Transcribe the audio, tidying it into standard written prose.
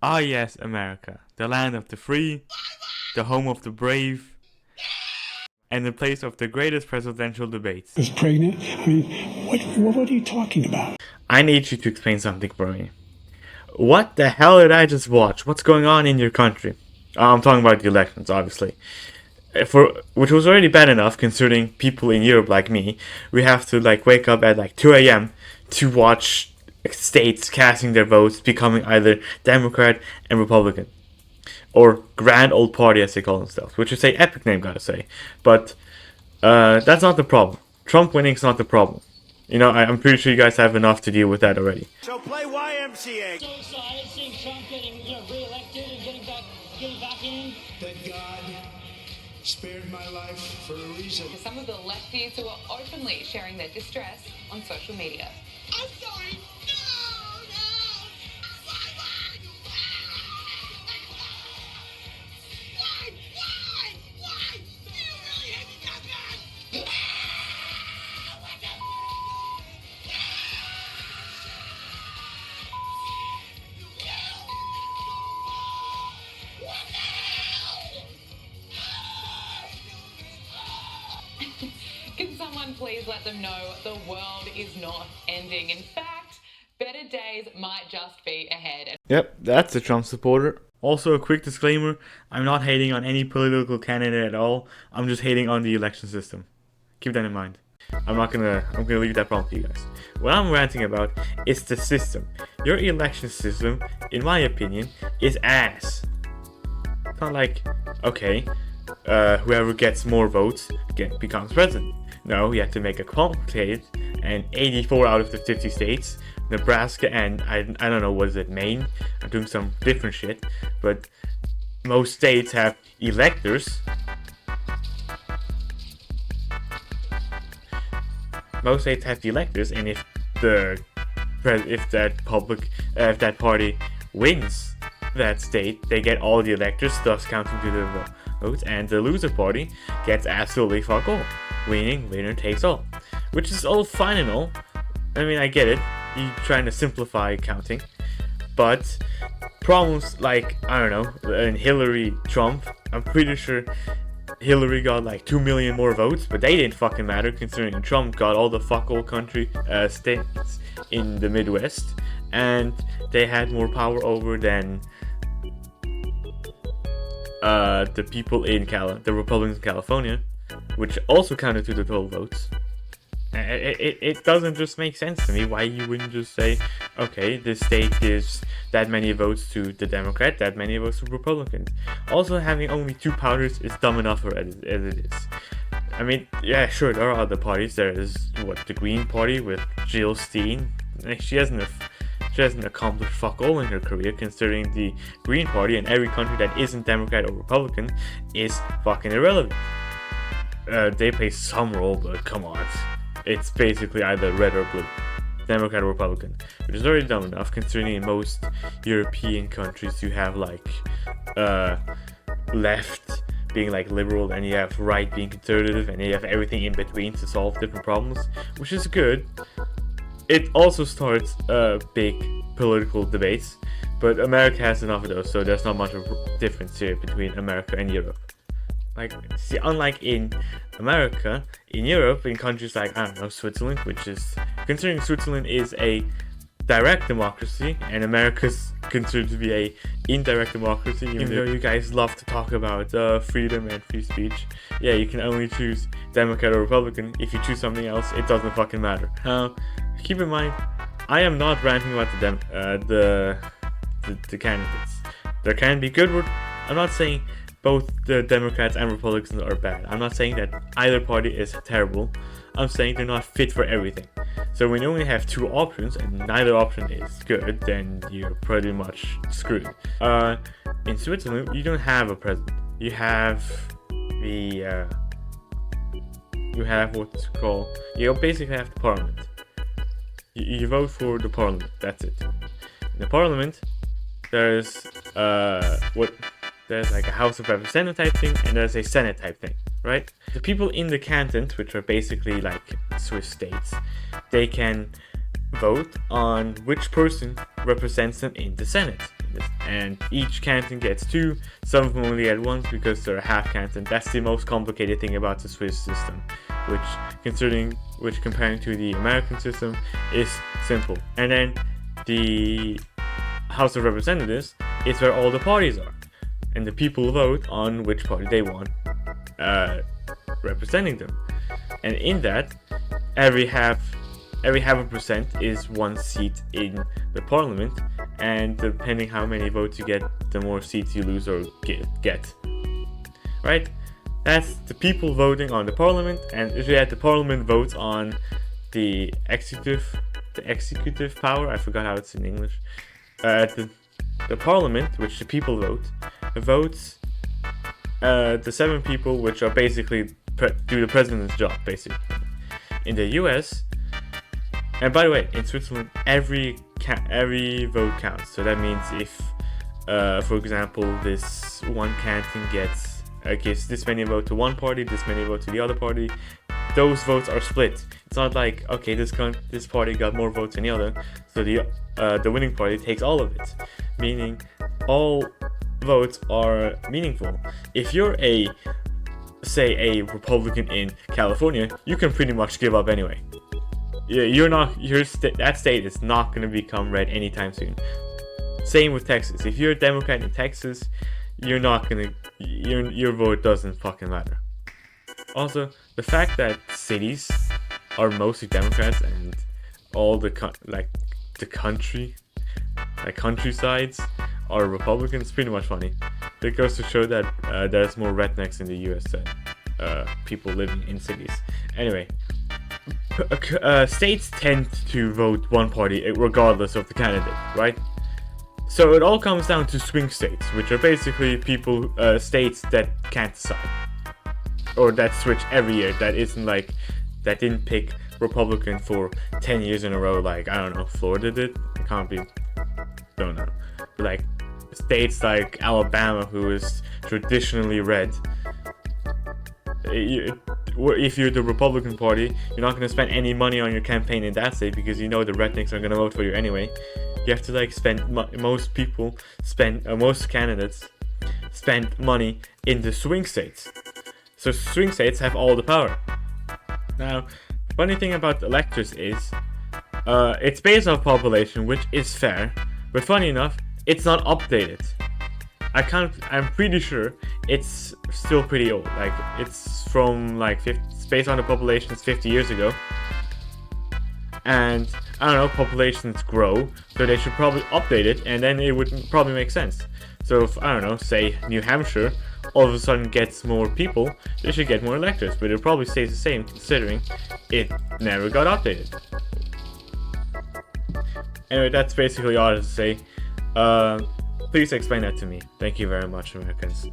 Ah yes, America, the land of the free, the home of the brave, and the place of the greatest presidential debates. Is pregnant? I mean, what are you talking about? I need you to explain something for me. What the hell did I just watch? What's going on in your country? I'm talking about the elections, obviously. Which was already bad enough, considering people in Europe like me, we have to wake up at 2 a.m. to watch states casting their votes, becoming either Democrat and Republican, or Grand Old Party as they call themselves, which is a epic name, gotta say. But that's not the problem. Trump winning is not the problem. I'm pretty sure you guys have enough to deal with that already. So play YMCA. So excited seeing Trump getting re-elected and getting back in. That God spared my life for a reason. Some of the lefties who are openly sharing their distress on social media. I'm sorry. No. Why? Do you really hate me that bad? Can someone please let them know the world is not ending? In fact, better days might just be ahead. Yep, that's a Trump supporter. Also, a quick disclaimer, I'm not hating on any political candidate at all. I'm just hating on the election system. Keep that in mind. I'm gonna leave that problem to you guys. What I'm ranting about is the system. Your election system, in my opinion, is ass. It's not like, okay, whoever gets more votes becomes president. No, you have to make it complicated, and 84 out of the 50 states, Nebraska and I don't know, was it Maine? I'm doing some different shit, but most states have electors. Most states have electors, and if that party wins that state, they get all the electors, thus counting to the votes, and the loser party gets absolutely fuck all. Winner takes all, which is all fine and all. I mean, I get it. You're trying to simplify counting, but problems like, I don't know, in Hillary Trump, I'm pretty sure Hillary got 2 million more votes, but they didn't fucking matter considering Trump got all the fuck all country states in the Midwest, and they had more power over than the people in the Republicans in California, which also counted to the total votes. It doesn't just make sense to me why you wouldn't just say, okay, this state gives that many votes to the Democrat, that many votes to Republicans. Also, having only two parties is dumb enough as it is. I mean, yeah, sure, there are other parties. There is, the Green Party with Jill Stein. She hasn't accomplished fuck all in her career, considering the Green Party in every country that isn't Democrat or Republican is fucking irrelevant. They play some role, but come on. It's basically either red or blue, Democrat or Republican, which is already dumb enough considering in most European countries you have left being liberal, and you have right being conservative, and you have everything in between to solve different problems, which is good. It also starts big political debates, but America has enough of those, so there's not much of a difference here between America and Europe. Unlike in America, in Europe, in countries like, I don't know, Switzerland, which is, considering Switzerland is a direct democracy, and America's considered to be a indirect democracy, even though you guys love to talk about freedom and free speech. Yeah, you can only choose Democrat or Republican. If you choose something else, it doesn't fucking matter. Keep in mind, I am not ranting about the candidates. There can be good work. I'm not saying both the Democrats and Republicans are bad. I'm not saying that either party is terrible. I'm saying they're not fit for everything. So when you only have two options and neither option is good, then you're pretty much screwed. In Switzerland, you don't have a president. You have what's called. You basically have the parliament. You vote for the parliament. That's it. In the parliament, there's there's a House of Representatives type thing, and there's a Senate type thing, right? The people in the cantons, which are basically Swiss states, they can vote on which person represents them in the Senate. and each canton gets 2. Some of them only get 1 because they're a half canton. That's the most complicated thing about the Swiss system, which comparing to the American system is simple. And then the House of Representatives is where all the parties are, and the people vote on which party they want representing them. And in that, every half a percent is 1 seat in the parliament, and depending how many votes you get, the more seats you lose or get. Right? That's the people voting on the parliament, and if you had the parliament votes on the executive power, I forgot how it's in English. The parliament, which the people votes the 7 people which are basically do the president's job, basically. In the US, and by the way, in Switzerland, every vote counts. So that means if, for example, this one canton gives this many votes to one party, this many votes to the other party, those votes are split. It's not like, okay, this party got more votes than the other, so the winning party takes all of it. Meaning, all votes are meaningful. If you're say a Republican in California, you can pretty much give up anyway. That state is not going to become red anytime soon. Same with Texas. If you're a Democrat in Texas, you're not gonna. Your vote doesn't fucking matter. Also, the fact that cities are mostly Democrats and all the countrysides are Republicans, pretty much funny. It goes to show that there's more rednecks in the US than people living in cities. Anyway, states tend to vote one party regardless of the candidate, right? So it all comes down to swing states, which are basically states that can't decide, or that switch every year. That didn't pick Republican for 10 years in a row, like, I don't know, Florida did. Don't know. But like states like Alabama, who is traditionally red. If you're the Republican Party, you're not going to spend any money on your campaign in that state because you know the rednecks are going to vote for you anyway. You have to spend most candidates spend money in the swing states. So swing states have all the power. Now, funny thing about electors is it's based on population, which is fair, but funny enough, it's not updated. I'm pretty sure it's still pretty old. Like, it's from it's based on the populations 50 years ago. And I don't know, populations grow, so they should probably update it, and then it would probably make sense. So if, I don't know, say New Hampshire all of a sudden gets more people, they should get more electors, but it probably stays the same considering it never got updated. Anyway, that's basically all I have to say. Please explain that to me. Thank you very much, Americans.